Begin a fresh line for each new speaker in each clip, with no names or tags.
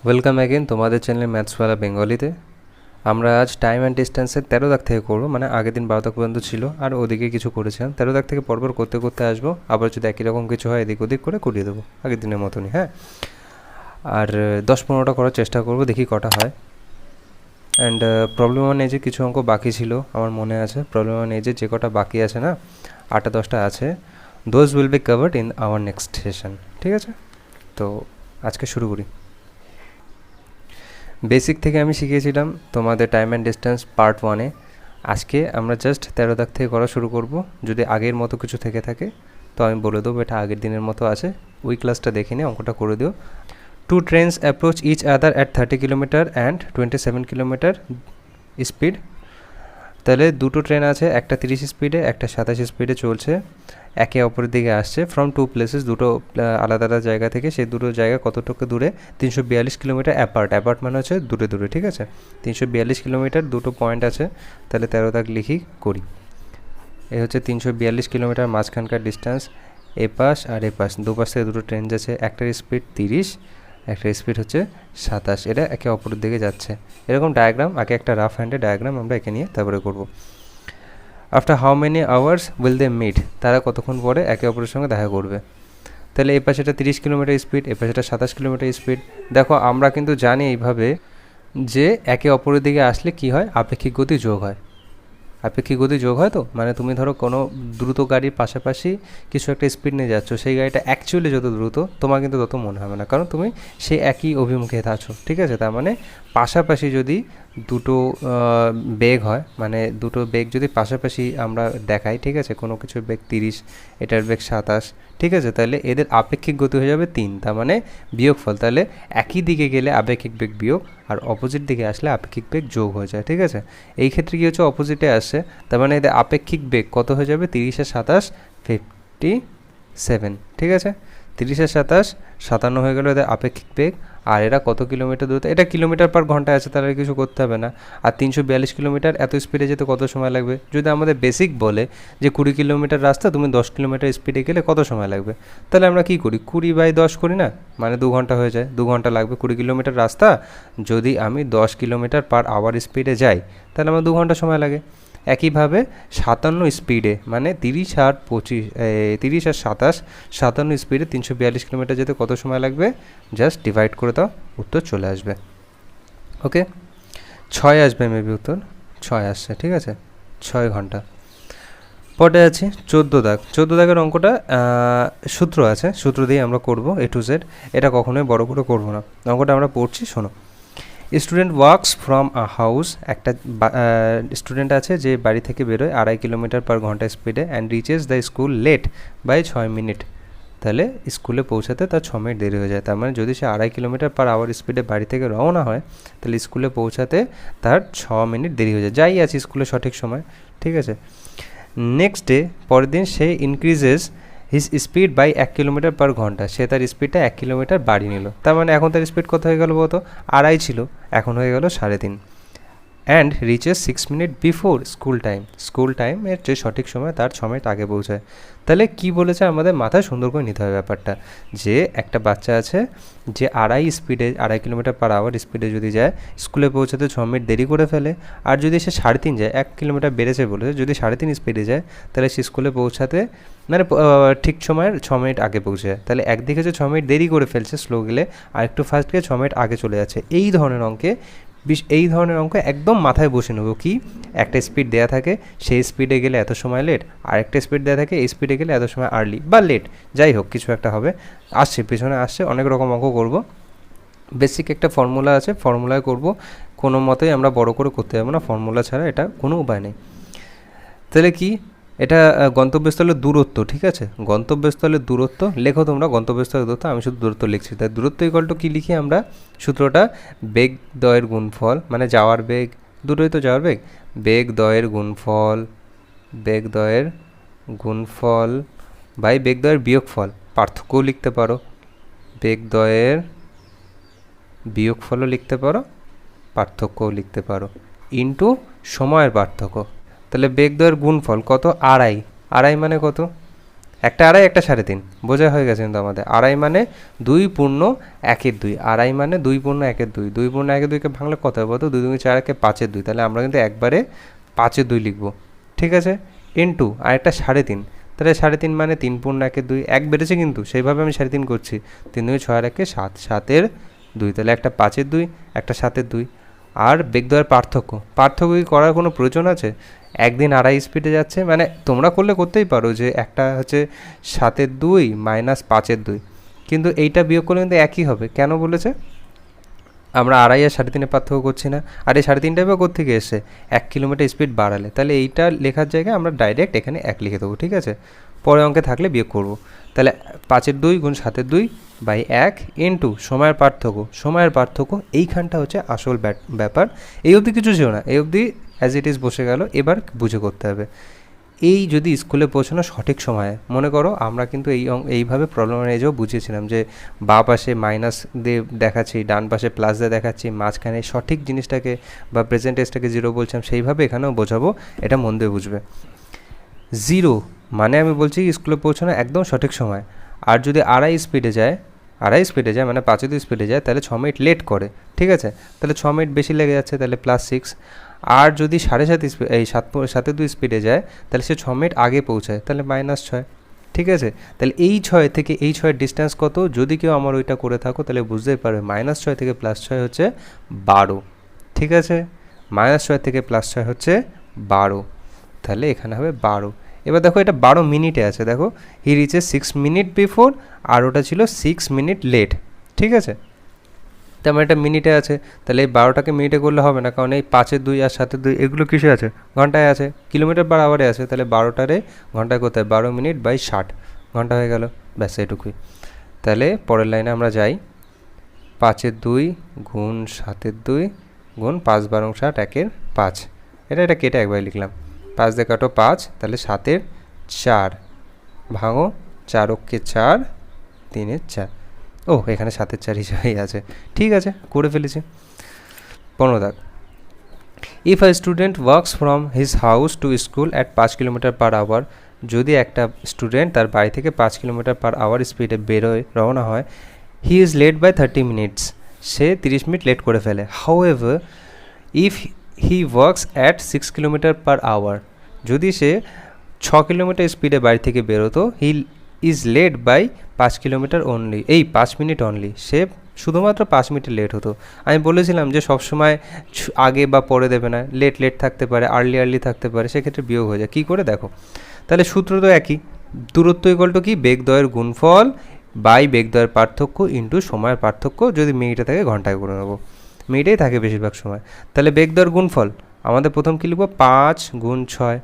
Welcome again তোমাদের channel ম্যাথসওয়ালা বেঙ্গলিতে। আমরা আজ টাইম অ্যান্ড ডিস্টেন্সের 13 দাগ থেকে করবো, মানে আগের দিন 12 দাগ পর্যন্ত ছিল আর ওদিকে কিছু করেছিলাম। 13 দাগ থেকে পরপর করতে করতে আসবো, আবার যদি একই রকম কিছু হয় এদিক ওদিক করে করিয়ে দেবো আগের দিনের মতনই। হ্যাঁ, আর 10-15টা করার চেষ্টা করবো, দেখি কটা হয়। অ্যান্ড প্রবলেম ওয়ান এজে কিছু অঙ্ক বাকি ছিল আমার মনে আছে। প্রবলেম ওয়ান এজে যে কটা বাকি আছে না, 8-10টা আছে, those will be covered in our next session. ঠিক আছে, তো আজকে শুরু করি। বেসিক থেকে আমি শিখিয়েছিলাম তোমাদের টাইম অ্যান্ড ডিস্টেন্স পার্ট 1-এ। আজকে আমরা জাস্ট 13 দাগ থেকে করা শুরু করব। যদি আগের মতো কিছু থেকে থাকে তো আমি বলে দেবো এটা আগের দিনের মতো আছে, ওই ক্লাসটা দেখে নিয়ে অঙ্কটা করে দিও। 2 trains approach each other at 30 kilometre and 27 kilometre speed. তাহলে দুটো ট্রেন আছে, একটা 30 স্পিডে একটা 27 স্পিডে চলছে, একে অপরের দিকে আসছে ফ্রম টু প্লেসেস, দুটো আলাদা আলাদা জায়গা থেকে। সেই দুটো জায়গা কতটুকু দূরে? 342 কিলোমিটার অ্যাপার্ট। অ্যাপার্ট মানে হচ্ছে দূরে দূরে, ঠিক আছে। 342 কিলোমিটার, দুটো পয়েন্ট আছে, তাহলে 13 দাগ লিখি করি। এই হচ্ছে 342 কিলোমিটার মাঝখানকার ডিস্টেন্স, এপাশ আর এপাশ দুপাশ থেকে দুটো ট্রেন যাচ্ছে, একটার স্পিড 30, একটা স্পিড হচ্ছে 27, এটা একে অপরের দিকে যাচ্ছে। এরকম ডায়াগ্রাম, আগে একটা রাফ হ্যান্ডে ডায়াগ্রাম আমরা এঁকে নিয়ে তারপরে করব। After how many hours will they meet, তারা কতক্ষণ পরে একে অপরের সঙ্গে দেখা করবে। তাহলে এই পাশেটা 30 কিলোমিটার স্পিড, এ পাশেটা 27 কিলোমিটার স্পিড। দেখো আমরা কিন্তু জানি এইভাবে যে একে অপরের দিকে আসলে কি হয়, আপেক্ষিক গতি যোগ হয়। আপেক্ষিক গতি যোগ হয়, তো মানে তুমি ধরো কোনো দ্রুত গাড়ির পাশাপাশি কিছু একটা স্পিড নিয়ে যাচ্ছ, সেই গাড়িটা অ্যাকচুয়ালি যত দ্রুত তোমার কিন্তু তত মনে হবে না, কারণ তুমি সেই একই অভিমুখে আছো। ঠিক আছে, তার মানে পাশাপাশি যদি দুটো বেগ হয়, মানে দুটো বেগ যদি পাশাপাশি আমরা দেখাই, ঠিক আছে, কোনো কিছুর বেগ 30, এটার বেগ 27, ঠিক আছে, তাহলে এদের আপেক্ষিক গতি হয়ে যাবে 3, তার মানে বিয়োগফল। তাহলে একই দিকে গেলে আপেক্ষিক বেগ বিয়োগ, আর অপোজিট দিকে আসলে আপেক্ষিক বেগ যোগ হয়ে যায়। ঠিক আছে, এই ক্ষেত্রে কী হচ্ছে, অপোজিটে আসছে, তার মানে এদের আপেক্ষিক বেগ কত হয়ে যাবে? 30 আর 27 57। ঠিক আছে, 30 আর 27 57 হয়ে গেল এদের আপেক্ষিক বেগ। আর এরা কত কিলোমিটার দূরত্ব? এটা কিলোমিটার পার ঘন্টায় আছে, তাহলে কিছু করতে হবে না। আর 342 কিলোমিটার এত স্পিডে যেতে কত সময় লাগবে? যদি আমাদের বেসিক বলে যে 20 কিলোমিটার রাস্তা, তুমি 10 কিলোমিটার স্পিডে গেলে কত সময় লাগবে? তাহলে আমরা কী করি, 20/10 করি না, মানে 2 ঘন্টা হয়ে যায়। 2 ঘন্টা লাগবে 20 কিলোমিটার রাস্তা, যদি আমি 10 কিলোমিটার পার আওয়ার স্পিডে যাই তাহলে আমার 2 ঘন্টা সময় লাগে। একইভাবে 57 স্পিডে, মানে 30 আর 27 57 স্পিডে 342 কিলোমিটার যেতে কত সময় লাগবে? জাস্ট ডিভাইড করে দাও, উত্তর চলে আসবে। ওকে, 6 আসবে মেবি উত্তর, 6 আসছে। ঠিক আছে, 6 ঘন্টা। পরে আছে 14 দাগ। 14 দাগের অঙ্কটা সূত্র আছে, সূত্র দিয়ে আমরা করব A to Z। এটা কখনোই বড় করে করবো না, অঙ্কটা আমরা পড়ছি, শোনো। Student walks from a house, একটা স্টুডেন্ট আছে যে বাড়ি থেকে বেরোয় 2.5 কিলোমিটার পার ঘন্টা স্পিডে and reaches the school late by 6 minute. তাহলে স্কুলে পৌঁছাতে তার 6 মিনিট দেরি হয়ে যায়। তার মানে যদি সে 2.5 কিলোমিটার পার আওয়ার স্পিডে বাড়ি থেকে রওনা হয়, তাহলে স্কুলে পৌঁছাতে তার 6 মিনিট দেরি হয়ে যায়। যাই আছে স্কুলে সঠিক সময়। ঠিক আছে, নেক্সট ডে, পরের দিন সে increases his speed by 1 kilometre per ঘন্টা, সে তার স্পিডটা 1 কিলোমিটার বাড়িয়ে নিল। তার মানে এখন তার স্পিড কত হয়ে গেল বলতো? 2.5 ছিল, এখন হয়ে গেল 3.5। And reaches 6 minute before school time, school টাইমের যে সঠিক সময় তার 6 মিনিট আগে পৌঁছায়। তাহলে কি বলেছে, আমাদের মাথায় সুন্দর করে নিতে হবে ব্যাপারটা, যে একটা বাচ্চা আছে যে 2.5 কিলোমিটার পার আওয়ার স্পিডে যদি যায়, স্কুলে পৌঁছাতে 6 মিনিট দেরি করে ফেলে। আর যদি সে 3.5 যায়, 1 কিলোমিটার বেড়েছে বলেছে, যদি 3.5 স্পিডে যায় তাহলে সে স্কুলে পৌঁছাতে মানে ঠিক সময়ের 6 মিনিট আগে পৌঁছে যায়। তাহলে একদিকে যে 6 মিনিট দেরি করে ফেলছে স্লো গেলে, আর একটু ফাস্ট গিয়ে 6 মিনিট আগে চলে যাচ্ছে। এই ধরনের অঙ্ক একদম মাথায় বসে নেবো। কি, একটা স্পিড দেওয়া থাকে, সেই স্পিডে গেলে এত সময় লেট, আর একটা স্পিড দেওয়া থাকে, এই স্পিডে গেলে এত সময় আর্লি বা লেট, যাই হোক কিছু একটা হবে। আসছে পেছনে আসছে, অনেক রকম অঙ্ক করব। বেসিক একটা ফর্মুলা আছে, ফর্মুলায় করব, কোনো মতেই আমরা বড় করে করতে পারবো না, ফর্মুলা ছাড়া এটা কোনো উপায় নেই। তাহলে কি, এটা গন্তব্যস্থলের দূরত্ব। ঠিক আছে, গন্তব্যস্থলের দূরত্ব লেখো তোমরা, গন্তব্যস্থলের দূরত্ব, আমি শুধু দূরত্ব লিখছি। তাই দূরত্ব ইকুয়াল টু কী লিখি আমরা, সূত্রটা বেগ দয়ের গুণফল, মানে যাওয়ার বেগ, দুটোই তো যাওয়ার বেগ, বেগ দয়ের গুণফল বাই বেগ দয়ের বিয়োগফল, পার্থক্যও লিখতে পারো, বেগ দয়ের বিয়োগফলও লিখতে পারো, পার্থক্যও লিখতে পারো, ইন্টু সময়ের পার্থক্য। তাহলে বেগ দয়ের গুণফল কত? 2.5, মানে কত? একটা আড়াই একটা 3.5 বোঝা হয়ে গেছে কিন্তু আমাদের। আড়াই মানে 2.1-2, আড়াই মানে 2.1-2, 2.1-2কে ভাঙলে কত হবে বলতো? 2 2 4 1 5-2, তাহলে আমরা কিন্তু একবারে 5-2 লিখবো, ঠিক আছে। ইন্টু আর একটা 3.5, তাহলে 3.5 মানে 3.1-2, এক বেড়েছে কিন্তু সেইভাবে আমি 3.5 করছি। 3 2 6 1 7, 7-2, তাহলে একটা 5-2 একটা 7-2। আর বেগদ্বয়ের পার্থক্য কি করার কোনো প্রয়োজন আছে? একদিন আড়াই স্পিডে যাচ্ছে, মানে তোমরা করলে করতেই পারো যে একটা হচ্ছে 7-2 মাইনাস 5-2, কিন্তু এইটা বিয়োগ করলে কিন্তু একই হবে। কেন বলেছে? আমরা আড়াই আর 3.5 পার্থক্য করছি না, আর এই 3.5 বা কোত্থেকে এসছে? 1 কিলোমিটার স্পিড বাড়ালে, তাহলে এইটা লেখার জায়গায় আমরা ডাইরেক্ট এখানে 1 লিখে দেবো, ঠিক আছে। পরে অঙ্কে থাকলে বিয়োগ করব। তাহলে 5-2 গুণ 7-2 বাই 1 ইন্টু সময়ের পার্থক্য এইখানটা হচ্ছে আসল ব্যাপার। এই অবধি কিছু ছিল না, এই অবধি অ্যাজ ইট ইজ বসে গেল। এবার বুঝে করতে হবে। এই যদি স্কুলে পৌঁছানো সঠিক সময়ে, মনে করো আমরা কিন্তু এইভাবে প্রবলেম এজেও বুঝিয়েছিলাম যে বা পাশে মাইনাস দিয়ে দেখাচ্ছি, ডান পাশে প্লাস দিয়ে দেখাচ্ছি, মাঝখানে সঠিক জিনিসটাকে বা প্রেজেন্টেজটাকে 0 বলছিলাম, সেইভাবে এখানেও বোঝাবো, এটা মন দিয়ে বুঝবে। 0 মানে আমি বলছি স্কুলে পৌঁছানো একদম সঠিক সময়। আর যদি আড়াই স্পিডে যায় মানে 5-2 স্পিডে যায়, তাহলে 6 মিনিট লেট করে, ঠিক আছে। তাহলে 6 মিনিট বেশি লেগে যাচ্ছে, তাহলে +6। আর যদি 7.5 স্পিড এই 7-2 স্পিডে যায়, তাহলে সে 6 মিনিট আগে পৌঁছায়, তাহলে -6, ঠিক আছে। তাহলে এই 6 থেকে এই 6-এর ডিস্টেন্স কত? যদি কেউ আমার ওইটা করে থাকো তাহলে বুঝতেই পারবে, -6 থেকে +6 হচ্ছে 12, ঠিক আছে। -6 থেকে +6 হচ্ছে 12, তাহলে এখানে হবে 12। এবার দেখো এটা 12 মিনিটে আছে, দেখো হি রিচেস 6 মিনিট বিফোর, আর ওটা ছিল 6 মিনিট লেট, ঠিক আছে। তেমন এটা মিনিটে আছে, তাহলে এই 12টাকে মিনিটে করলে হবে না, কারণ এই 5-2 আর 7-2 এগুলো কিসে আছে? ঘন্টায় আছে, কিলোমিটার পার আওয়ারে আছে। তাহলে 12টারে ঘন্টায় কোথায়? 12 মিনিট বাই 60 ঘন্টা হয়ে গেল, ব্যাস এটুকুই। তাহলে পরের লাইনে আমরা যাই। 5-2 গুণ 7-2 গুণ 5 12 60 1 5, এটা কেটে একবার লিখলাম। 5 দিয়ে কাটো 5, তাহলে 7-4 ভাঙো, 4 অক্ষে 4, 3 4। ও এখানে 7-4 হিসাবেই আছে, ঠিক আছে, করে ফেলেছি। 15 দাগ। If a student walks from his house to school at 5 kilometre per hour, যদি একটা স্টুডেন্ট তার বাড়ি থেকে 5 কিলোমিটার পার আওয়ার স্পিডে রওনা হয়, he is late by 30 minutes, সে 30 মিনিট লেট করে ফেলে। However if he works at 6 kilometre per hour, যদি সে 6 কিলোমিটার স্পিডে বাড়ি থেকে বেরোতো, he is late by 5 kilometre only, এই 5 মিনিট অনলি, সে শুধুমাত্র 5 মিনিট লেট হতো। আমি বলেছিলাম যে সবসময় আগে বা পরে দেবে না, লেট থাকতে পারে, আর্লি থাকতে পারে, সেক্ষেত্রে বিয়োগ হয়ে যায়। কী করে দেখো, তাহলে সূত্র তো একই, দূরত্ব ইকুয়াল টু কি? বেগদ্বয়ের গুণফল বাই বেগদ্বয়ের পার্থক্য ইন্টু সময়ের পার্থক্য, যদি মিনিটে থাকে ঘন্টায় করে নেবো, মিনিটেই থাকে বেশিরভাগ সময়। তাহলে বেগদ্বয়ের গুণফল আমাদের প্রথম কী লিখবো? 5 গুণ 6,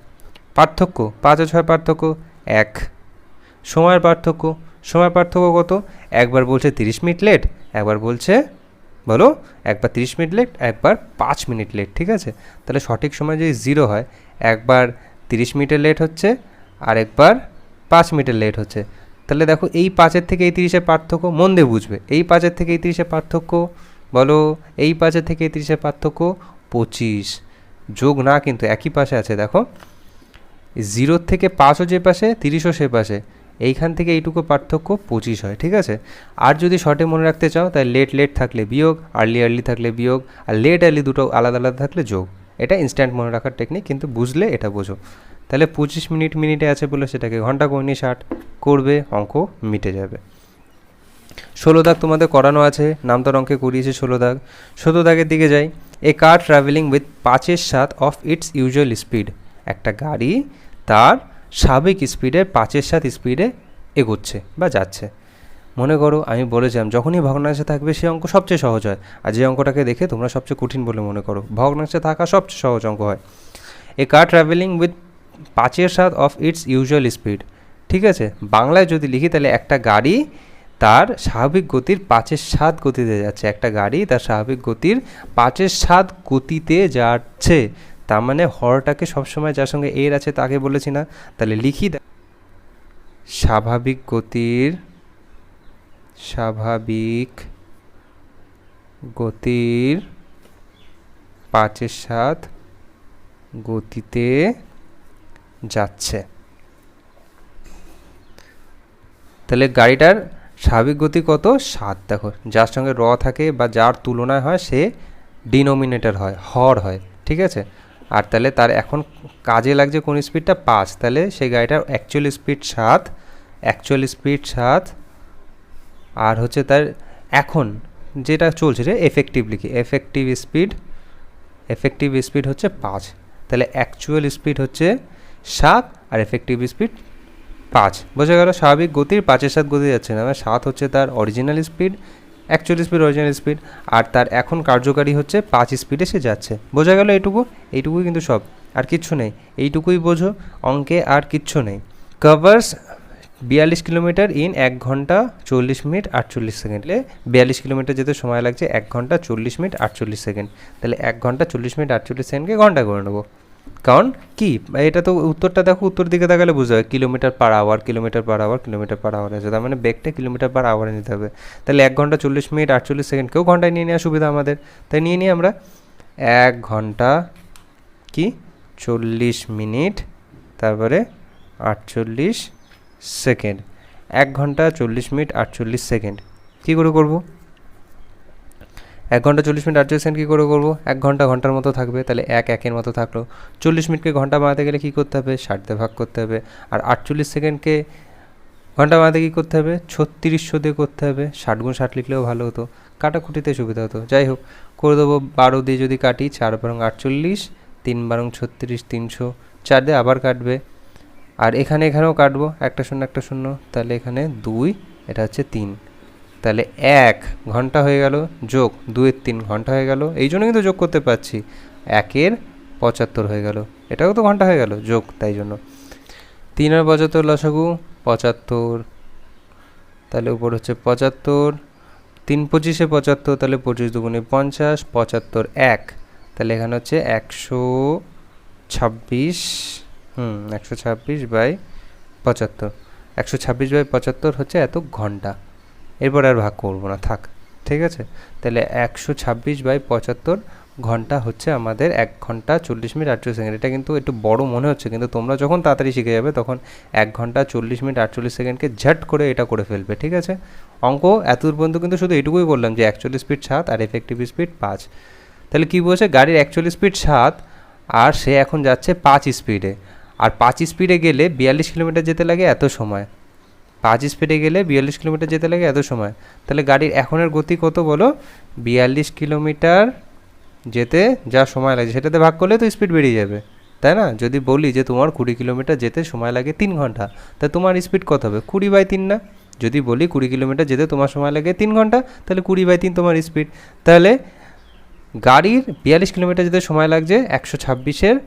পার্থক্য 5 আর 6 পার্থক্য 1, সময়ের পার্থক্য কত? একবার বলছে 30 মিনিট লেট, একবার বলছে বলো একবার 30 মিনিট লেট, একবার 5 মিনিট লেট, ঠিক আছে। তাহলে সঠিক সময় যদি 0 হয়, একবার 30 মিনিটের লেট হচ্ছে আর একবার 5 মিনিটের লেট হচ্ছে। তাহলে দেখো এই 5-এর থেকে এই 30-এর পার্থক্য, মন দিয়ে বুঝবে, এই 5-এর থেকে এই 30-এর পার্থক্য, বলো এই 5-এর থেকে এই 30-এর পার্থক্য 25, যোগ না কিন্তু একই পাশে আছে, দেখো 0 থেকে 5ও যে পাশে, 30ও সে পাশে, এইখান থেকে এইটুকু পার্থক্য 25 হয়, ঠিক আছে। আর যদি শর্টে মনে রাখতে চাও, তাহলে লেট থাকলে বিয়োগ, আর্লি থাকলে বিয়োগ, আর আর্লি দুটো আলাদা থাকলে যোগ। এটা ইনস্ট্যান্ট মনে রাখার টেকনিক, কিন্তু বুঝলে এটা বোঝো। তাহলে 25 মিনিটে আছে বলে সেটাকে ঘন্টা করে 60 করবে, অঙ্ক মিটে যাবে। 16 দাগ তোমাদের করানো আছে, নামতার অঙ্কে করিয়েছে 16 দাগ। 17 দাগের দিকে যাই। A car travelling with 5/7 of its usual speed, একটা গাড়ি তার স্বাভাবিক স্পিডে 5/7 স্পিডে এগোচ্ছে বা যাচ্ছে। মনে করো আমি বলেছিলাম যখনই ভগ্নাংশে থাকবে সেই অঙ্ক সবচেয়ে সহজ হয়, আর যে অঙ্কটাকে দেখে তোমরা সবচেয়ে কঠিন বলে মনে করো, ভগ্নাংশে থাকা সবচেয়ে সহজ অঙ্ক হয়। A car travelling with 5/7 of its usual speed, ঠিক আছে। বাংলায় যদি লিখি তাহলে একটা গাড়ি তার স্বাভাবিক গতির 5/7 গতিতে যাচ্ছে, একটা গাড়ি তার স্বাভাবিক গতির 5/7 গতিতে যাচ্ছে। তার মানে হরটাকে সবসময় যার সঙ্গে এর আছে তাকে বলেছি না, তাহলে লিখি স্বাভাবিক গতির 5/7 গতিতে যাচ্ছে। তাহলে গাড়িটার স্বাভাবিক গতি কত 7, দেখো যার সঙ্গে র থাকে বা যার তুলনায় হয় সে ডিনোমিনেটর হয়, হর হয়, ঠিক আছে। আর তাহলে তার এখন কাজে লাগছে কোন স্পিডটা 5, তাহলে সেই গাড়িটার অ্যাকচুয়াল স্পিড 7, আর হচ্ছে তার এখন যেটা চলছে যে এফেক্টিভ স্পিড হচ্ছে 5, তাহলে অ্যাকচুয়াল স্পিড হচ্ছে 7 আর এফেক্টিভ স্পিড 5, বোঝা গেল। স্বাভাবিক গতির 5-এর সাথে গতি যাচ্ছে না, 7 হচ্ছে তার অরিজিনাল স্পিড, অ্যাকচুয়াল স্পিড, আর তার এখন কার্যকারী হচ্ছে 5 স্পিডে সে যাচ্ছে, বোঝা গেল। এইটুকুই কিন্তু সব, আর কিচ্ছু নেই, এইটুকুই বোঝো, অঙ্কে আর কিচ্ছু নেই। কভার্স 42 কিলোমিটার ইন 1 ঘন্টা 40 মিনিট 48 সেকেন্ড। 42 কিলোমিটার যেতে সময় লাগছে 1 ঘন্টা 40 মিনিট 48 সেকেন্ড, তাহলে 1 ঘন্টা 40 মিনিট 48 সেকেন্ডকে ঘন্টা করে নেবো। কারণ কি, এটা তো উত্তরটা দেখো, উত্তর দিকে তাকালে বুঝতে হবে কিলোমিটার পার আওয়ার আছে, তার মানে বেগটা কিলোমিটার পার আওয়ারে নিতে হবে। তাহলে 1 ঘন্টা 40 মিনিট 48 সেকেন্ড, কেউ ঘন্টায় নিয়ে নেওয়া সুবিধা আমাদের, তাই নিয়ে নিই আমরা 1 ঘন্টা 40 মিনিট তারপরে 48 সেকেন্ড। 1 ঘন্টা 40 মিনিট 48 সেকেন্ড কী করে করবো? 1 ঘন্টা 40 মিনিট 48 সেকেন্ড কী করে করবো? 1 ঘন্টা ঘন্টার মতো থাকবে, তাহলে 1 মতো থাকলো। 40 মিনিটকে ঘন্টা বানাতে গেলে কী করতে হবে? 60 দিয়ে ভাগ করতে হবে। আর 48 সেকেন্ডকে ঘন্টা বানাতে কী করতে হবে? 3600 দিয়ে করতে হবে। 60 গুণ 60 লিখলেও ভালো হতো, কাটাকুটিতে সুবিধা হতো। যাই হোক, করে দেবো 12 দিয়ে যদি কাটি, 4 বারং 48, 3 বারং 36, 300, 4 দিয়ে আবার কাটবে। আর এখানেও কাটবো, একটা শূন্য, তাহলে এখানে 2, এটা হচ্ছে 3, তাহলে 1 ঘন্টা হয়ে গেল, যোগ 2-এর 3 ঘন্টা হয়ে গেল, এই জন্য কিন্তু যোগ করতে পারছি। 1-এর 75 হয়ে গেল, এটাও তো ঘন্টা হয়ে গেল, যোগ, তাই জন্য 3 আর 75 লসাগু 75, তাহলে উপর হচ্ছে 75, 3 25-এ 75, তাহলে 25 দুগুণে 50, 75 1, তাহলে এখানে হচ্ছে 126, 126/75, 126/75 হচ্ছে এত ঘন্টা। এরপর আর ভাগ করবো না, থাক, ঠিক আছে। তাহলে 126/75 ঘন্টা হচ্ছে আমাদের 1 ঘন্টা 40 মিনিট 48 সেকেন্ড। এটা কিন্তু একটু বড় মনে হচ্ছে, কিন্তু তোমরা যখন তাড়াতাড়ি শিখে যাবে তখন 1 ঘন্টা 40 মিনিট 48 সেকেন্ডকে ঝট করে এটা করে ফেলবে, ঠিক আছে। অঙ্ক এতদূর পর্যন্ত কিন্তু শুধু এটুকুই বললাম যে অ্যাকচুয়াল স্পিড 7 আর এফেক্টিভ স্পিড 5। তাহলে কী বলছে, গাড়ির অ্যাকচুয়াল স্পিড 7 আর সে এখন যাচ্ছে 5 স্পিডে, আর 5 স্পিডে গেলে 42 কিলোমিটার যেতে লাগে এত সময়। 5 স্পিডে গেলে 42 কিলোমিটার যেতে লাগে এত সময়, তাহলে গাড়ির এখনের গতি কত বলো? 42 কিলোমিটার যেতে যা সময় লাগে সেটাতে ভাগ করলে তো স্পিড বেরিয়ে যাবে, তাই না? যদি বলি যে তোমার 20 কিলোমিটার যেতে সময় লাগে 3 ঘন্টা, তা তোমার স্পিড কত হবে? 20/3 না? যদি বলি 20 কিলোমিটার যেতে তোমার সময় লাগে 3 ঘন্টা, তাহলে 20/3 তোমার স্পিড। তাহলে গাড়ির 42 কিলোমিটার যেতে সময় লাগছে 126-এর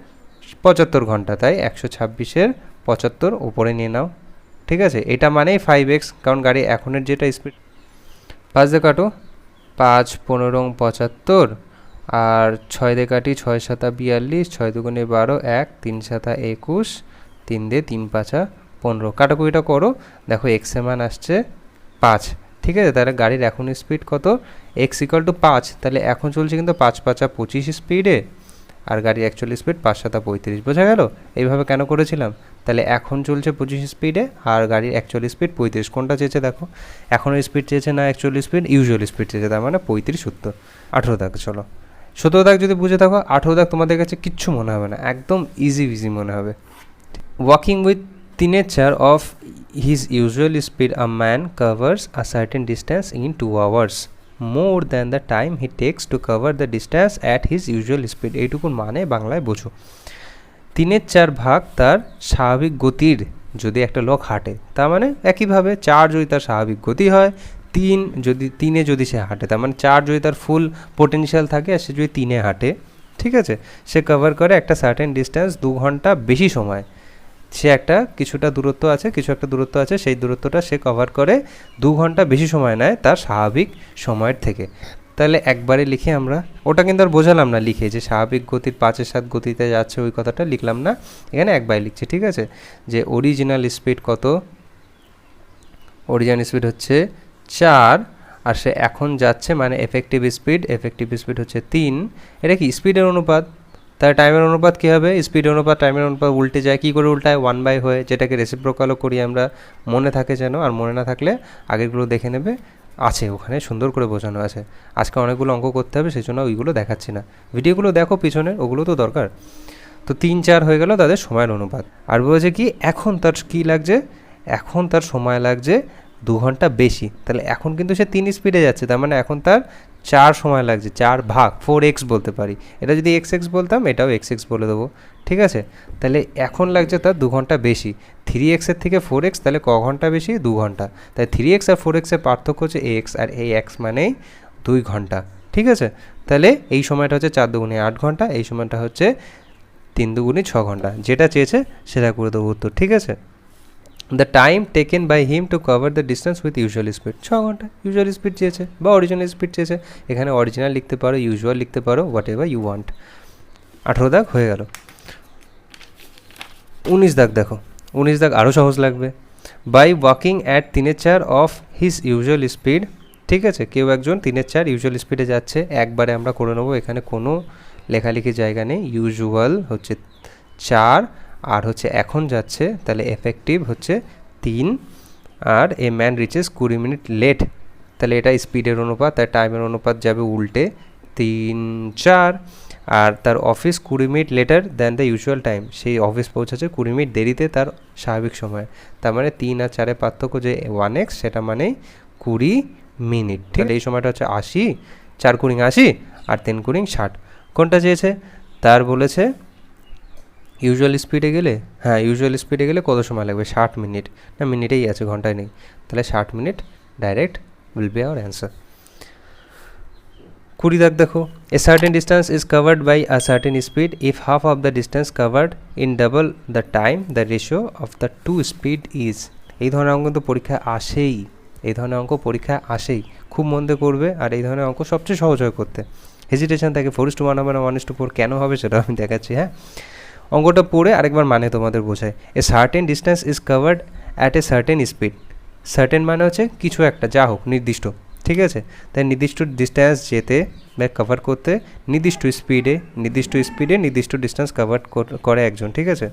75 ঘন্টা, তাই 126-এর 75 উপরে নিয়ে নাও, ঠিক আছে। এটা মানেই 5x, কারণ গাড়ি এখনের যেটা স্পিড। 5 দিয়ে কাটো, 5 15 75, আর 6 দিয়ে কাটি, 6 7 42, 6 দুগুণে 12, 1 3 7 21, 3 দিয়ে 3 5 15, কাটাকুটিটা করো, দেখো x এর মান আসছে 5, ঠিক আছে। তাহলে গাড়ির এখন স্পিড কত? x = 5, তাহলে এখন চলছে কিন্তু 5 5 25 স্পিডে, আর গাড়ির অ্যাকচুয়াল স্পিড 5 7 35, বোঝা গেল? এইভাবে কেন করেছিলাম? তাহলে এখন চলছে 25 স্পিডে আর গাড়ির অ্যাকচুয়াল স্পিড 35, কোনটা চেয়েছে দেখো, এখনের স্পিড চেয়েছে না অ্যাকচুয়াল স্পিড, ইউজুয়াল স্পিড চেয়েছে, তার মানে 35 উত্তর। 18 দাগ, চলো 17 দাগ যদি বুঝে থাকো, 18 দাগ তোমাদের কাছে কিচ্ছু মনে হবে না, একদম ইজি মনে হবে। Walking with the nature of his usual speed, a man covers a certain distance in 2 hours, more than the time he takes to cover the distance at his usual speed. এইটুকুন মানে বাংলায় বোঝো, 3/4 ভাগ তার স্বাভাবিক গতির যদি একটা লোক হাঁটে, তার মানে একইভাবে 4 যদি তার স্বাভাবিক গতি হয়, 3 যদি সে হাঁটে, তার মানে 4 যদি তার ফুল পোটেনশিয়াল থাকে আর সে যদি 3 হাঁটে, ঠিক আছে, সে কভার করে একটা সার্টেন ডিস্টেন্স 2 ঘন্টা বেশি সময়। সে কিছু একটা দূরত্ব আছে, সেই দূরত্বটা সে কভার করে 2 ঘন্টা বেশি সময় নেয় তার স্বাভাবিক সময়ের থেকে। তাহলে একবারে লিখে আমরা, ওটা কিন্তু আর বোঝালাম না লিখে, যে স্বাভাবিক গতির 5-এর সাথে গতিতে যাচ্ছে ওই কথাটা লিখলাম না, এখানে একবারে লিখছি, ঠিক আছে। যে অরিজিনাল স্পিড কত? অরিজিনাল স্পিড হচ্ছে 4, আর সে এখন যাচ্ছে মানে এফেক্টিভ স্পিড হচ্ছে 3। এটা কি স্পিডের অনুপাত? তাহলে টাইমের অনুপাত কী হবে, স্পিড অনুপাত টাইমের অনুপাত উল্টে যায়। কী করে উল্টায়, 1/, হয়ে, যেটাকে রেসিপ্রোকালও করি আমরা, মনে থাকে যেন, আর মনে না থাকলে আগেরগুলো দেখে নেবে, আছে ওখানে সুন্দর করে বোঝানো আছে। আজকে অনেকগুলো অঙ্ক করতে হবে, সেই জন্য ওইগুলো দেখাচ্ছি না, ভিডিওগুলো দেখো পিছনের, ওগুলো তো দরকার। তো 3-4 হয়ে গেল তাদের সময়ের অনুপাত। আর বলছে কি এখন তার কী লাগছে, এখন তার সময় লাগছে 2 ঘন্টা বেশি। তাহলে এখন কিন্তু সে 3 স্পিডে যাচ্ছে, তার মানে এখন তার 4 সময় লাগছে, 4 ভাগ 4x বলতে পারি। এটা যদি xx বলতাম, এটাও xx বলে দেবো, ঠিক আছে। তাহলে এখন লাগছে তার 2 ঘন্টা বেশি। 3x এর থেকে 4x, তাহলে ক ঘন্টা বেশি, 2 ঘন্টা। তাই 3x আর 4x এর পার্থক্য হচ্ছে x, আর এই x মানেই 2 ঘন্টা, ঠিক আছে। তাহলে এই সময়টা হচ্ছে 4 দুগুণে 8 ঘন্টা, এই সময়টা হচ্ছে 3 দুগুণে 6 ঘন্টা। যেটা চেয়েছে সেটা করে দেবো উত্তর, ঠিক আছে। The time taken by him to cover the distance with usual speed, 6 ঘন্টা। ইউজুয়াল স্পিড চেয়েছে বা অরিজিনাল স্পিড চেয়েছে, এখানে অরিজিনাল লিখতে পারো, ইউজুয়াল লিখতে পারো, হোয়াট এভার ইউ ওয়ান্ট। 18 দাগ হয়ে গেল। 19 দাগ দেখো, 19 দাগ আরও সহজ লাগবে। By walking at 3/4 of his usual speed, ঠিক আছে। কেউ একজন 3/4 ইউজুয়াল স্পিডে যাচ্ছে, একবারে আমরা করে নেবো, এখানে কোনো লেখালেখির জায়গা নেই। ইউজুয়াল হচ্ছে 4, আর হচ্ছে এখন যাচ্ছে, তাহলে এফেক্টিভ হচ্ছে 3, আর a man reaches 20 minute late, তাহলে এটা স্পিডের অনুপাত, তার টাইমের অনুপাত যাবে উল্টে 3-4। আর তার office 20 minute letter than the usual time, সেই অফিস পৌঁছাচ্ছে 20 মিনিট দেরিতে তার স্বাভাবিক সময়। তার মানে 3 আর 4-এর পার্থক্য যে 1x, সেটা মানে 20 মিনিট, ঠিক। এই সময়টা হচ্ছে 80, 4 কুড়ি 80, আর 3 কুড়ি 60। কোনটা চেয়েছে, তার বলেছে ইউজুয়াল স্পিডে গেলে, হ্যাঁ ইউজুয়াল স্পিডে গেলে কত সময় লাগবে, 60 মিনিট, না মিনিটেই আছে, ঘন্টায় নেই। তাহলে 60 minute direct will be our answer. 20 দাগ দেখো, a certain distance is covered by a certain speed if half of the distance covered in double the time the ratio of the two speed is. এই ধরনের অঙ্ক তো পরীক্ষায় আসেই, এই ধরনের অঙ্ক পরীক্ষায় আসেই, খুব মন দিয়ে করবে। আর এই ধরনের অঙ্ক সবচেয়ে সহজ হয় করতে, হেজিটেশন থাকে। 4:1 হবে না 1:4 কেন হবে সেটা আমি দেখাচ্ছি, হ্যাঁ। অঙ্কটা পড়ে আরেকবার মানে তোমাদের বোঝায়। এ certain distance is covered at a certain speed, certain মানে হচ্ছে কিছু একটা, যা হোক নির্দিষ্ট, ঠিক আছে। তাই নির্দিষ্ট ডিস্টেন্স যেতে বা কভার করতে নির্দিষ্ট স্পিডে নির্দিষ্ট ডিস্টেন্স কভার করে একজন, ঠিক আছে।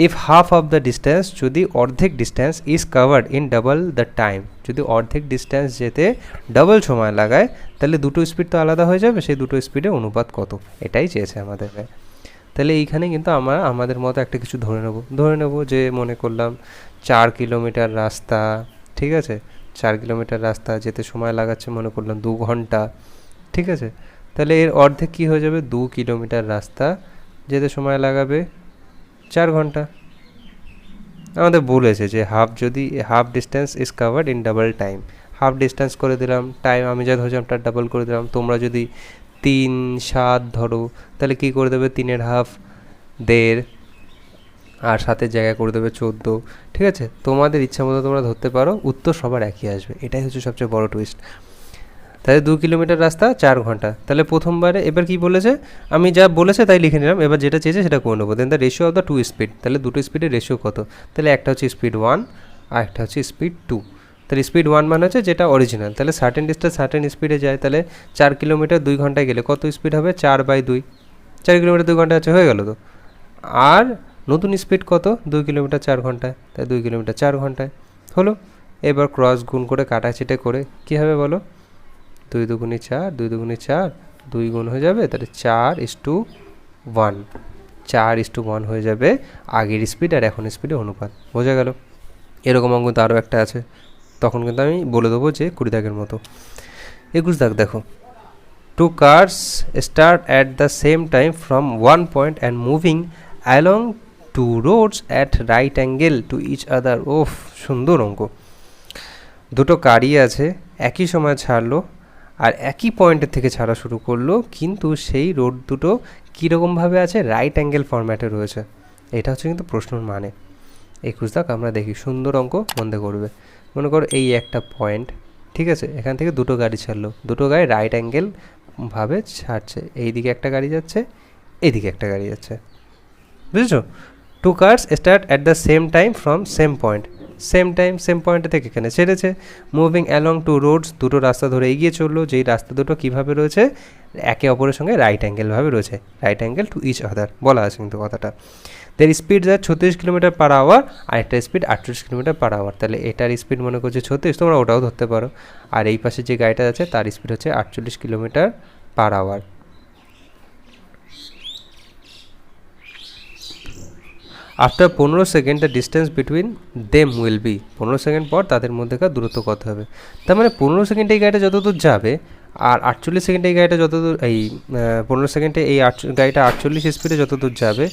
If half of the distance, যদি অর্ধেক distance, is covered in double the time, যদি অর্ধেক ডিস্টেন্স যেতে ডাবল সময় লাগায়, তাহলে দুটো স্পিড তো আলাদা হয়ে যাবে, সেই দুটো স্পিডের অনুপাত কত, এটাই চেয়েছে আমাদের। তাহলে এইখানে কিন্তু আমরা আমাদের মতো একটা কিছু ধরে নেব যে মনে করলাম 4 কিলোমিটার রাস্তা, ঠিক আছে। 4 কিলোমিটার রাস্তা যেতে সময় লাগাচ্ছে মনে করলাম 2 ঘন্টা, ঠিক আছে। তাহলে এর অর্ধেক কী হয়ে যাবে, 2 কিলোমিটার রাস্তা যেতে সময় লাগাবে 4 ঘন্টা। আমাদের বলেছে যে half distance is covered in double time, half distance করে দিলাম, টাইম আমি যা ধরছিলাম তার ডাবল করে দিলাম। তোমরা যদি 3-7 ধরো, তাহলে কী করে দেবে, 3-এর হাফ 1.5, আর 7-এর জায়গায় করে দেবে 14, ঠিক আছে। তোমাদের ইচ্ছা মতো তোমরা ধরতে পারো, উত্তর সবার একই আসবে, এটাই হচ্ছে সবচেয়ে বড় টুইস্ট। তাহলে 2 কিলোমিটার রাস্তা 4 ঘন্টা। তাহলে প্রথমবারে এবার কি বলেছে, আমি যা বলেছে তাই লিখে নিলাম, এবার যেটা চেয়েছে সেটা করে নেবো। Then the ratio of the two speed, তাহলে দুটো স্পিডের রেশিও কত, তাহলে একটা হচ্ছে স্পিড 1 আর একটা হচ্ছে স্পিড 2। তাহলে স্পিড 1 মানে হচ্ছে যেটা অরিজিনাল, তাহলে সার্টেন ডিস্টেন্স সার্টেন স্পিডে যায়, তাহলে 4 কিলোমিটার 2 ঘন্টায় গেলে কত স্পিড হবে, 4/2, 4 কিলোমিটার 2 ঘন্টা আছে, হয়ে গেল তো। আর নতুন স্পিড কত, 2 কিলোমিটার 4 ঘন্টায়, তাই 2 কিলোমিটার 4 ঘন্টায় হলো। এবার ক্রস গুণ করে কাটাছিটে করে কী হবে বলো, 2 দুগুণে 4, 2 দুগুণে 4, 2 গুণ হয়ে যাবে, তাহলে 4:1, 4:1 হয়ে যাবে আগের স্পিড আর এখন স্পিডের অনুপাত। বোঝা গেল। এরকম অঙ্ক তো আরও একটা আছে, তখন কিন্তু আমি বলে দেবো যে 20 দাগের মতো। 21 দাগ দেখো, 2 cars start at the same time from one point and moving along 2 roads at right angle to each other. ওফ, সুন্দর অঙ্ক। দুটো গাড়ি আছে, একই সময় ছাড়লো আর একই পয়েন্টের থেকে ছাড়া শুরু করলো, কিন্তু সেই রোড দুটো কীরকমভাবে আছে, রাইট অ্যাঙ্গেল ফরম্যাটে রয়েছে। এটা হচ্ছে কিন্তু প্রশ্নর মানে। 21 দাগ আমরা দেখি, সুন্দর অঙ্ক, মনে করবে। মনে করো এই একটা পয়েন্ট, ঠিক আছে, এখান থেকে দুটো গাড়ি ছাড়লো, দুটো গাড়ি রাইট অ্যাঙ্গেল ভাবে ছাড়ছে, এইদিকে একটা গাড়ি যাচ্ছে, এইদিকে একটা গাড়ি যাচ্ছে, বুঝেছো। 2 cars start at the same time from same point, same time same পয়েন্টে থেকে এখানে ছেড়েছে। মুভিং অ্যালং টু রোডস, দুটো রাস্তা ধরে এগিয়ে চললো, যেই রাস্তা দুটো কীভাবে রয়েছে, একে অপরের সঙ্গে রাইট অ্যাঙ্গেলভাবে রয়েছে, right angle to each other বলা আছে কিন্তু কথাটা। দের স্পিড যায় 36 কিলোমিটার পার আওয়ার, আর একটা স্পিড 48 কিলোমিটার পার আওয়ার। তাহলে এটার স্পিড মনে করছে 36, তোমরা ওটাও ধরতে পারো। আর এই পাশে যে গাড়িটা আছে তার স্পিড হচ্ছে 48 kilometre per hour. After 15 second the distance between them will be, 15 second পর তাদের মধ্যেকার দূরত্ব কত হবে। তার মানে 15 সেকেন্ডে এই গাড়িটা যতদূর যাবে, আর 48 সেকেন্ডে এই গাড়িটা যতদূর, এই 15 সেকেন্ডে এই গাড়িটা 48 স্পিডে যতদূর যাবে,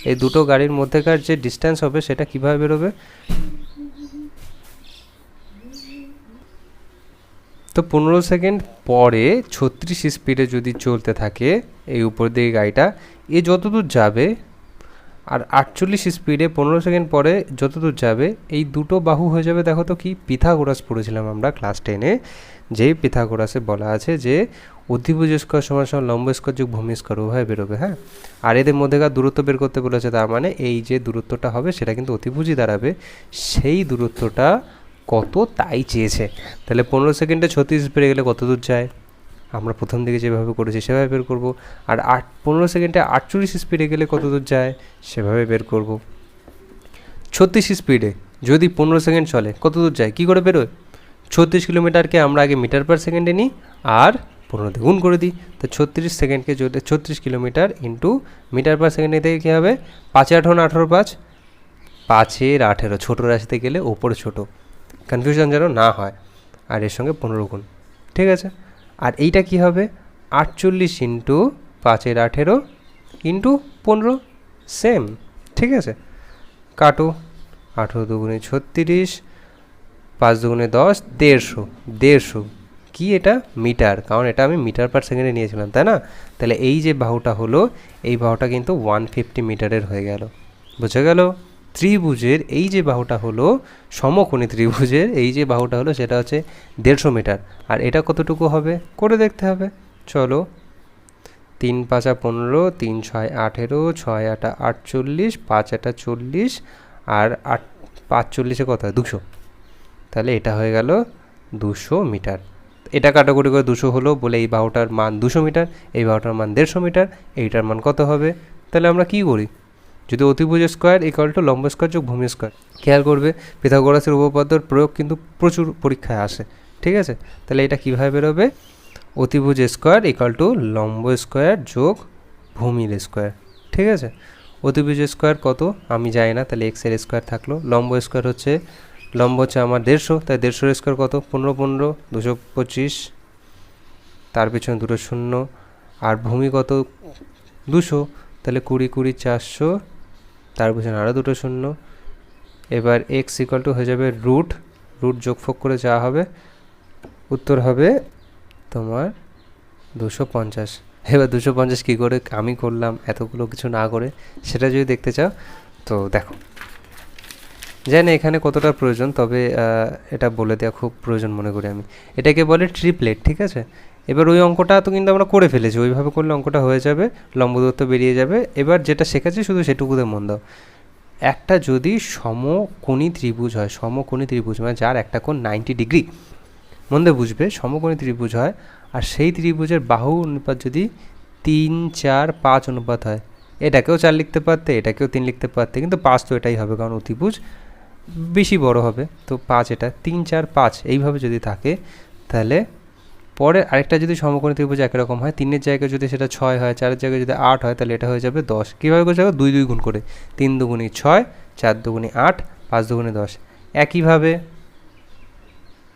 এই দুটো গাড়ির মধ্যেকার যে ডিস্টেন্স হবে সেটা কীভাবে বেরোবে। তো 15 সেকেন্ড পরে 36 স্পিডে যদি চলতে থাকে এই উপর দিকে গাড়িটা, এ যতদূর যাবে, আর 48 স্পিডে 15 সেকেন্ড পরে যতদূর যাবে, এই দুটো বাহু হয়ে যাবে, দেখো তো কি, পিথাগোরাস পড়েছিলাম আমরা ক্লাস 10-এ, যেই পিথাগোরাসে বলা আছে যে অতিভুজ স্কোয়ার সমান সমান লম্ব স্কোয়ার যোগ ভূমি স্কোয়ার উভয় বেরোবে। হ্যাঁ, আর এদের মধ্যেকার দূরত্ব বের করতে বলেছে, তার মানে এই যে দূরত্বটা হবে সেটা কিন্তু অতিভুজই দাঁড়াবে, সেই দূরত্বটা কত তাই চেয়েছে। তাহলে 15 সেকেন্ডে 36 স্পিডে গেলে কত দূর যায়, আমরা প্রথম দিকে যেভাবে করেছি সেভাবে বের করব। আর 15 সেকেন্ডে 48 স্পিডে গেলে কত দূর যায় সেভাবে বের করব। 36 স্পিডে যদি 15 সেকেন্ড চলে কত দূর যায়, কী করে বেরোয়, 36 কিলোমিটারকে আমরা আগে মিটার পার সেকেন্ডে নিই আর 15 দিয়ে গুণ করে দিই। তো 36 সেকেন্ডকে যদি 36 কিলোমিটার ইন্টু মিটার পার সেকেন্ডে থেকে কী হবে, 5 8 18 5, 5 18, ছোটো রাশিতে গেলে ওপরে ছোটো, কনফিউশন যেন না হয়, আর এর সঙ্গে 15 গুণ, ঠিক আছে। আর এইটা কি হবে, 48 ইন্টু 5 18 ইন্টু 15, সেম, ঠিক আছে। কাটো, 18 দুগুণে 36, 5 দুগুণে 10, 150, কি এটা মিটার, কারণ এটা আমি মিটার পার সেকেন্ডে নিয়েছিলাম, তাই না। তাহলে এই যে বাহুটা হলো, এই বাহুটা কিন্তু 150 মিটারের হয়ে গেল, বুঝে গেল। ত্রিভুজের এই যে বাহুটা হলো, সমকোণী ত্রিভুজের এই যে বাহুটা হলো সেটা হচ্ছে 150 মিটার। আর এটা কতটুকু হবে করে দেখতে হবে, চলো। 3 5 15, 3 6 18, 6 8 48, 5 8 40, আর 5 40 কত হয় 200, তাহলে এটা হয়ে গেল 200 মিটার। এটা কাটাকুটি করে 200 হলো বলে এই বাহুটার মান 200 মিটার, এই বাহুটার মান 150 মিটার, এইটার মান কত হবে। তাহলে আমরা কি করি, যদি অতিভুজ স্কোয়ার ইকুয়াল টু লম্ব স্কোয়ার যোগ ভূমি স্কোয়ার, খেয়াল করবে পিথাগোরাসের উপপাদ্যর প্রয়োগ কিন্তু প্রচুর পরীক্ষায় আসে, ঠিক আছে। তাহলে এটা কীভাবে বেরোবে, অতিভুজ স্কোয়ার ইকুয়াল টু লম্ব স্কোয়ার যোগ ভূমির স্কোয়ার, ঠিক আছে। অতিভুজ স্কোয়ার কত আমি জানি না, তাহলে এক্সের স্কোয়ার থাকলো, লম্ব স্কোয়ার হচ্ছে, লম্ব হচ্ছে আমার 150, তাই 150 স্কোয়ার কত, 15 15, 225, তার পিছনে দুটো শূন্য, আর ভূমি কত 200, তাহলে 20 20 400, তার পিছনে আরও দুটো শূন্য। এবার এক্স ইকুয়াল টু হয়ে যাবে রুট যোগফোগ করে যা হবে উত্তর হবে তোমার 250। এবার 250 কী করে আমি করলাম এতগুলো কিছু না করে, সেটা যদি দেখতে চাও তো দেখো, জানি এখানে কতটা প্রয়োজন, তবে এটা বলে দেওয়া খুব প্রয়োজন মনে করি আমি। এটাকে বলে ট্রিপলেট, ঠিক আছে। এবার ওই অঙ্কটা তো কিন্তু আমরা করে ফেলেছি, ওইভাবে করলে অঙ্কটা হয়ে যাবে, লম্ব দূরত্ব বেরিয়ে যাবে। এবার যেটা শেখাচ্ছি শুধু সেটুকুতে মন দাও। একটা যদি সমকোণী ত্রিভুজ হয়, সমকোণী ত্রিভুজ মানে যার একটা কোণ 90 ডিগ্রি, মন দিয়ে বুঝবে, সমকোণী ত্রিভুজ হয়, আর সেই ত্রিভুজের বাহু অনুপাত যদি 3 4 5 অনুপাত হয়, এটাকেও 4 লিখতে পারতে, এটাকেও 3 লিখতে পারতে, কিন্তু 5 তো এটাই হবে, কারণ অতিভুজ বেশি বড় হবে, তো 5 এটা 3 4 5 এইভাবে যদি থাকে, তাহলে পরে আরেকটা যদি সমকোণী ত্রিভুজ একই রকম হয়, 3-এর জায়গায় যদি সেটা 6 হয়, 4-এর জায়গায় যদি 8 হয়, তাহলে এটা হয়ে যাবে 10। কীভাবে করে যাবে, 2 2 গুণ করে, 3 দুগুণে 6, 4 দুগুণে 8, 5 দুগুণে 10। একইভাবে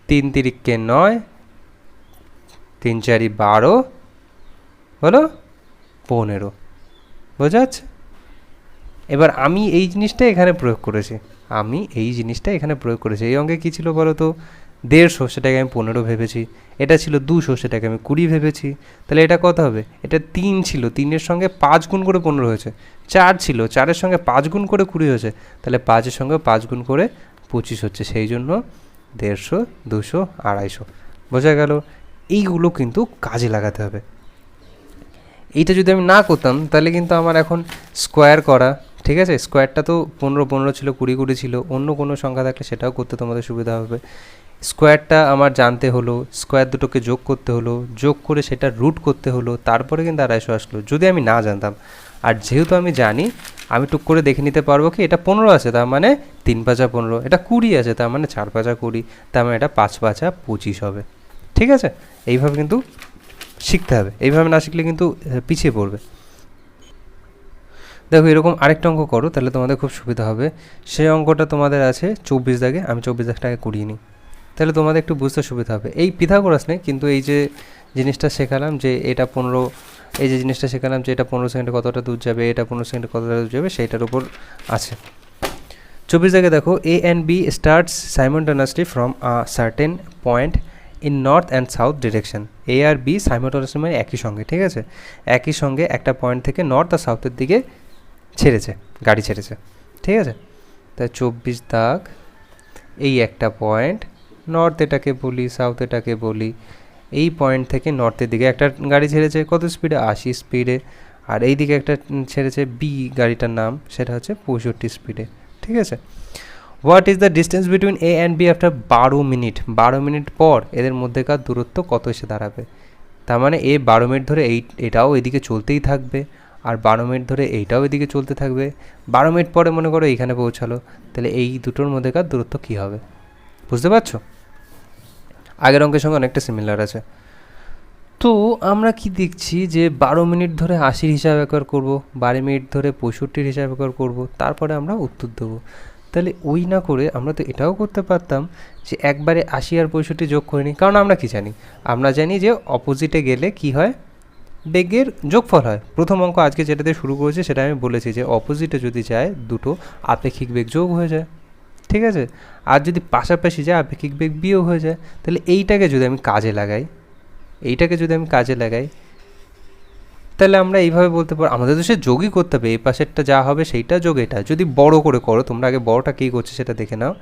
3 তিরিককে 9, 3 4 12 হলো 15, বোঝা যাচ্ছে। এবার আমি এই জিনিসটা এখানে প্রয়োগ করেছি, এই অঙ্কে কী ছিল বলো তো, 150, সেটাকে আমি 15 ভেবেছি, এটা ছিল 200, সেটাকে আমি 20 ভেবেছি। তাহলে এটা কত হবে, এটা 3 ছিল, 3-এর সঙ্গে 5 গুণ করে 15 হয়েছে, 4 ছিল, 4-এর সঙ্গে 5 গুণ করে 20 হয়েছে, তাহলে 5-এর সঙ্গে 5 গুণ করে 25 হচ্ছে, সেই জন্য 150 200 250, বোঝা গেল। এইগুলো কিন্তু কাজে লাগাতে হবে। এইটা যদি আমি না করতাম তাহলে কিন্তু আমার এখন স্কোয়ার করা, ঠিক আছে, স্কোয়ারটা তো 15 ছিল, 20 ছিল, অন্য কোনো সংখ্যা থাকলে সেটাও করতে তোমাদের সুবিধা হবে। স্কোয়ারটা আমার জানতে হলো, স্কোয়ার দুটোকে যোগ করতে হলো, যোগ করে সেটা রুট করতে হলো, তারপরে কিন্তু 250 আসলো, যদি আমি না জানতাম। আর যেহেতু আমি জানি, আমি টুক করে দেখে নিতে পারবো কি এটা 15 আছে, তার মানে 3 পাঁচা 15, এটা 20 আছে, তার মানে 4 পাঁচা 20, তার মানে এটা 5 পাঁচা 25 হবে। ঠিক আছে, এইভাবে কিন্তু শিখতে হবে, এইভাবে না শিখলে কিন্তু পিছিয়ে পড়বে। দেখো এরকম আরেকটা অঙ্ক করো, তাহলে তোমাদের খুব সুবিধা হবে। সেই অঙ্কটা তোমাদের আছে 24 দাগে, আমি 24 দাগটাকে করিয়ে নিই, তাহলে তোমাদের একটু বুঝতে সুবিধা হবে। এই পিথাগোরাস নেই, কিন্তু এই যে জিনিসটা শেখালাম যে এটা 15, এই যে জিনিসটা শেখালাম যে এটা 15 সেকেন্ডে কতটা দূর যাবে, এটা 15 সেকেন্ডে কতটা দূর যাবে, সেইটার উপর আছে। 24 দাগে দেখো, A and B starts simultaneously from a certain point in north and south direction. A or B simultaneously মানে একই সঙ্গে, ঠিক আছে, একই সঙ্গে একটা পয়েন্ট থেকে নর্থ আর সাউথের দিকে ছেড়েছে, গাড়ি ছেড়েছে, ঠিক আছে। তাই 24 দাগ, এই একটা পয়েন্ট, নর্থ এটাকে বলি, সাউথ এটাকে বলি, এই পয়েন্ট থেকে নর্থের দিকে একটা গাড়ি ছেড়েছে, কত স্পিডে, 80 স্পিডে, আর এই দিকে একটা ছেড়েছে বি, গাড়িটার নাম সেটা হচ্ছে 65 স্পিডে, ঠিক আছে। What is the distance between A and B after 12 minute, 12 minute পর এদের মধ্যেকার দূরত্ব কত এসে দাঁড়াবে। তার মানে এ 12 মিনিট ধরে এটাও এদিকে চলতেই থাকবে, আর 12 মিনিট ধরে এইটাও এদিকে চলতে থাকবে, 12 মিনিট পরে মনে করো এইখানে পৌঁছালো, তাহলে এই দুটোর মধ্যেকার দূরত্ব কী হবে, বুঝতে পারছো? আগের অঙ্কের সঙ্গে অনেকটা সিমিলার আছে। তো আমরা কি দেখছি যে 12 মিনিট ধরে 80 হিসাব একবার করবো, 12 মিনিট ধরে 65 হিসাব একবার করবো, তারপরে আমরা উত্তর দেবো। তাহলে ওই না করে আমরা তো এটাও করতে পারতাম যে একবারে 80 আর 65 যোগ করে নিই, কারণ আমরা কি জানি, আমরা জানি যে অপোজিটে গেলে কি হয়, বেগের যোগফল হয়। প্রথম অঙ্ক আজকে যেটাতে শুরু করেছি সেটা আমি বলেছি যে অপোজিটে যদি যায় দুটো আপেক্ষিক বেগ যোগ হয়ে যায়, ঠিক আছে। আর যদি পাশাপাশি যায় আপেক্ষিক বেগ বিয়োগ হয়ে যায়। তাহলে এইটাকে যদি আমি কাজে লাগাই, তাহলে আমরা এইভাবে বলতে পারো, আমাদের তো সে যোগই করতে হবে, এই পাশেরটা যা হবে সেইটা যোগ, এটা যদি বড় করে করো, তোমরা আগে বড়টা কী করছে সেটা দেখে নাও।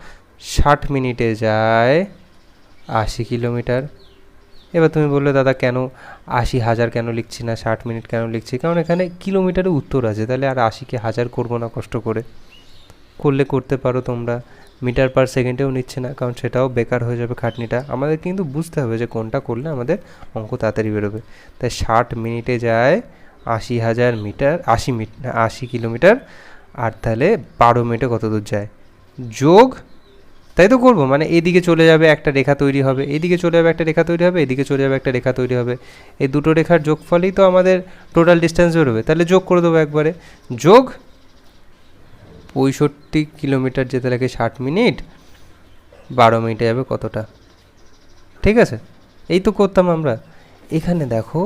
60 মিনিটে যায় 80 কিলোমিটার। এবার তুমি বললে দাদা কেন 80,000 কেন লিখছি না, 60 মিনিট কেন লিখছি, কারণ এখানে কিলোমিটারে উত্তর আছে, তাহলে আর 80কে 1000 করবো না কষ্ট করে, করলে করতে পারো তোমরা, মিটার পার সেকেন্ডেও নিচ্ছে না, কারণ সেটাও বেকার হয়ে যাবে খাটনিটা। আমাদের কিন্তু বুঝতে হবে যে কোনটা করলে আমাদের অঙ্ক তাড়াতাড়ি বেরোবে। তাই 60 মিনিটে যায় 80,000 মিটার, 80 কিলোমিটার, আর তাহলে 12 মিনিটে কত দূর যায়, যোগ, তাই তো করবো, মানে এদিকে চলে যাবে একটা রেখা তৈরি হবে, এদিকে চলে যাবে একটা রেখা তৈরি হবে, এদিকে চলে যাবে একটা রেখা তৈরি হবে, এই দুটো রেখার যোগফলেই তো আমাদের টোটাল ডিস্টেন্স বেরোবে। তাহলে যোগ করে দেবো একবারে, যোগ 65 কিলোমিটার যেতে লাগে 60 মিনিট, 12 মিনিটে যাবে কতটা, ঠিক আছে। এই তো করতাম আমরা। এখানে দেখো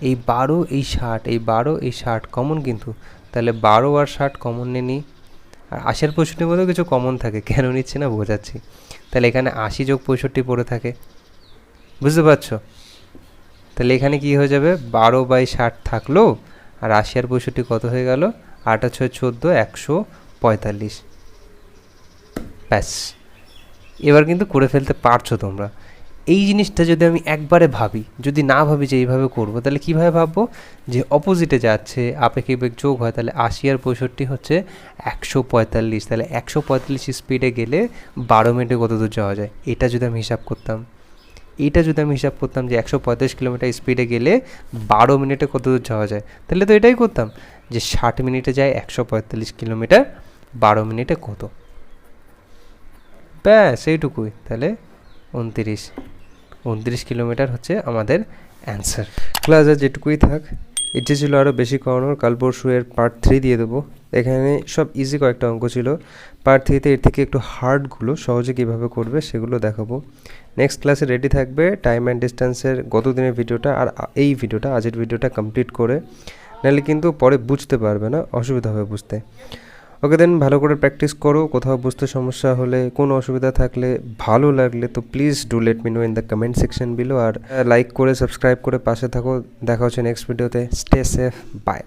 এই 12 এই 60, এই 12 এই 60 কমন কিন্তু, তাহলে 12 আর 60 কমন নিই, আর 80 আর 65 মধ্যেও কিছু কমন থাকে, কেন নিচ্ছি না বোঝাচ্ছি। তাহলে এখানে 80 যোগ 65 পড়ে থাকে, বুঝতে পারছো? তাহলে এখানে কি হয়ে যাবে, 12/60 থাকলো, আর 80 আর 65 কত হয়ে গেল, 8 আর 6 14, 145। ব্যাস, এবার কিন্তু করে ফেলতে পারছো তোমরা। এই জিনিসটা যদি আমি একবারে ভাবি, যদি না ভাবি যে এইভাবে করবো, তাহলে কীভাবে ভাববো, যে অপোজিটে যাচ্ছে আপেক্ষিক বেগ যোগ হয়, তাহলে 80 আর 65 হচ্ছে 145, তাহলে 145 স্পিডে গেলে 12 মিনিটে কত দূর যাওয়া যায়, এটা যদি আমি হিসাব করতাম, যে 145 কিলোমিটার স্পিডে গেলে 12 মিনিটে কত দূর যাওয়া যায়, তাহলে তো এটাই করতাম যে 60 মিনিটে যায় 145 কিলোমিটার, 12 মিনিটে কত, ব্যাস এইটুকুই। তাহলে 29 কিলোমিটার হচ্ছে আমাদের অ্যান্সার। ক্লাসে যেটুকুই থাক, ইচ্ছে ছিল আরও বেশি করানোর, কাল পরশু এর পার্ট 3 দিয়ে দেবো। এখানে সব ইজি কয়েকটা অঙ্ক ছিল, পার্ট 3তে এর থেকে একটু হার্ডগুলো সহজে কীভাবে করবে সেগুলো দেখাবো। নেক্সট ক্লাসে রেডি থাকবে টাইম অ্যান্ড ডিস্টেন্সের গত দিনের ভিডিওটা আর এই ভিডিওটা, আজের ভিডিওটা কমপ্লিট করে, নাহলে কিন্তু পরে বুঝতে পারবে না, অসুবিধা হবে বুঝতে। ওকে দেন, ভালো করে প্র্যাকটিস করো, কোথাও বুঝতে সমস্যা হলে, কোনো অসুবিধা থাকলে, ভালো লাগলে তো please do let me know in the comment section below, আর লাইক করে সাবস্ক্রাইব করে পাশে থাকো। দেখা হচ্ছে নেক্সট ভিডিওতে, স্টে সেফ, বাই।